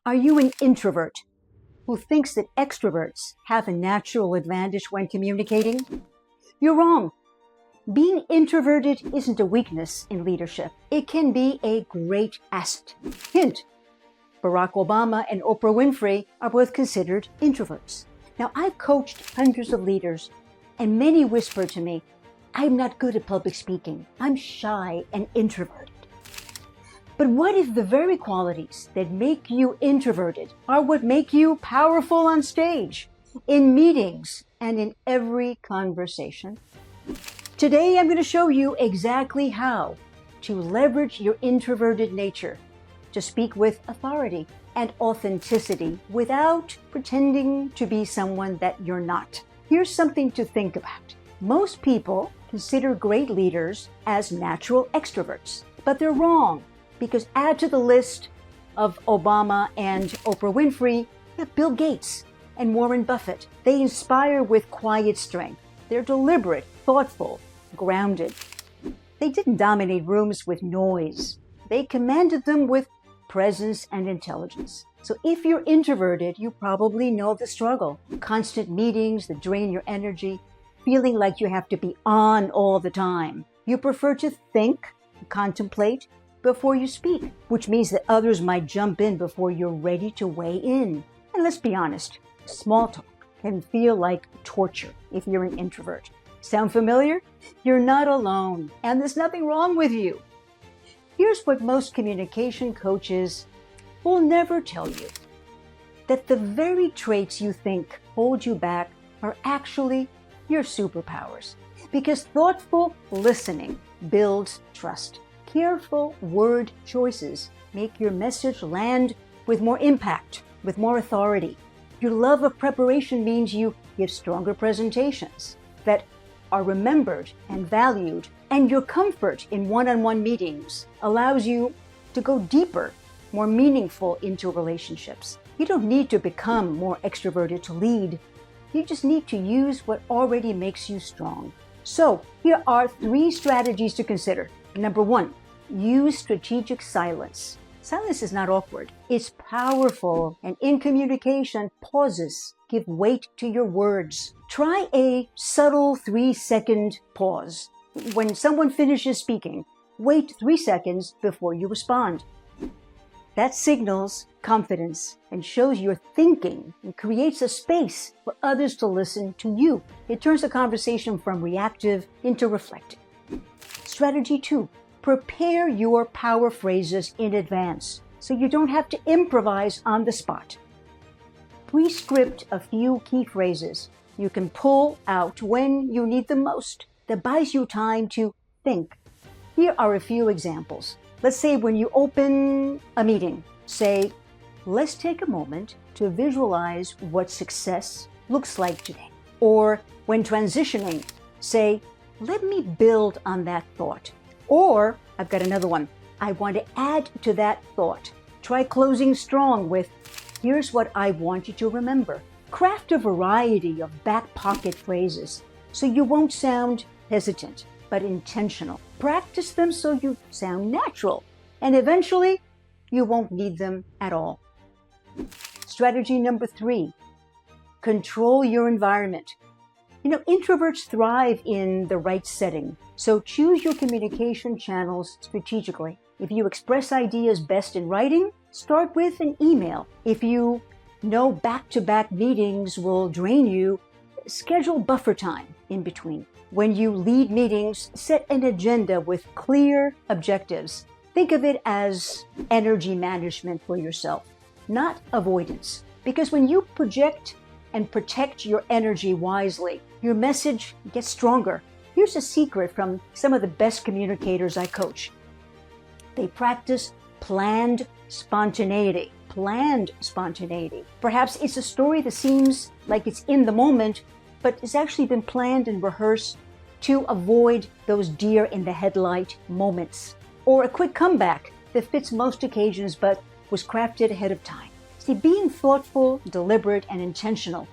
Are you an introvert who thinks that extroverts have a natural advantage when communicating? You're wrong. Being introverted isn't a weakness in leadership. It can be a great asset. Hint, Barack Obama and Oprah Winfrey are both considered introverts. Now, I've coached hundreds of leaders, and many whisper to me, I'm not good at public speaking. I'm shy and introverted. But what if the very qualities that make you introverted are what make you powerful on stage, in meetings, and in every conversation? Today, I'm going to show you exactly how to leverage your introverted nature to speak with authority and authenticity without pretending to be someone that you're not. Here's something to think about. Most people consider great leaders as natural extroverts, but they're wrong. Because add to the list of Obama and Oprah Winfrey, you have Bill Gates and Warren Buffett. They inspire with quiet strength. They're deliberate, thoughtful, grounded. They didn't dominate rooms with noise. They commanded them with presence and intelligence. So if you're introverted, you probably know the struggle. Constant meetings that drain your energy, feeling like you have to be on all the time. You prefer to think, contemplate, before you speak, which means that others might jump in before you're ready to weigh in. And let's be honest, small talk can feel like torture if you're an introvert. Sound familiar? You're not alone, and there's nothing wrong with you. Here's what most communication coaches will never tell you, that the very traits you think hold you back are actually your superpowers, because thoughtful listening builds trust. Careful word choices make your message land with more impact, with more authority. Your love of preparation means you give stronger presentations that are remembered and valued, and your comfort in one-on-one meetings allows you to go deeper, more meaningful into relationships. You don't need to become more extroverted to lead. You just need to use what already makes you strong. So here are 3 strategies to consider. Number 1, use strategic silence. Silence is not awkward. It's powerful, and in communication, pauses give weight to your words. Try a subtle 3-second pause. When someone finishes speaking, wait 3 seconds before you respond. That signals confidence and shows you're thinking and creates a space for others to listen to you. It turns the conversation from reactive into reflective. Strategy 2. Prepare your power phrases in advance so you don't have to improvise on the spot. Pre-script a few key phrases you can pull out when you need them most. That buys you time to think. Here are a few examples. Let's say when you open a meeting, say, let's take a moment to visualize what success looks like today. Or when transitioning, say, let me build on that thought. Or, I've got another one. I want to add to that thought. Try closing strong with, here's what I want you to remember. Craft a variety of back pocket phrases so you won't sound hesitant, but intentional. Practice them so you sound natural, and eventually you won't need them at all. Strategy number 3, control your environment. Introverts thrive in the right setting, so choose your communication channels strategically. If you express ideas best in writing, start with an email. If you know back-to-back meetings will drain you, schedule buffer time in between. When you lead meetings, set an agenda with clear objectives. Think of it as energy management for yourself, not avoidance. Because when you project and protect your energy wisely, your message gets stronger. Here's a secret from some of the best communicators I coach. They practice planned spontaneity. Planned spontaneity. Perhaps it's a story that seems like it's in the moment, but it's actually been planned and rehearsed to avoid those deer in the headlight moments. Or a quick comeback that fits most occasions but was crafted ahead of time. See, being thoughtful, deliberate, and intentional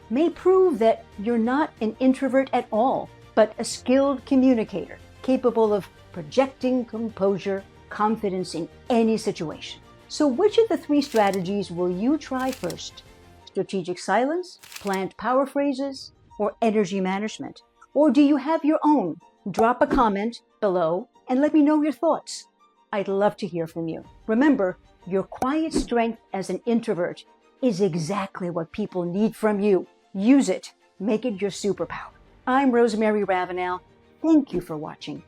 may prove that you're not an introvert at all, but a skilled communicator, capable of projecting composure, confidence in any situation. So which of the three strategies will you try first? Strategic silence, planned power phrases, or energy management? Or do you have your own? Drop a comment below and let me know your thoughts. I'd love to hear from you. Remember, your quiet strength as an introvert is exactly what people need from you. Use it. Make it your superpower. I'm Rosemarie Ravenel. Thank you for watching.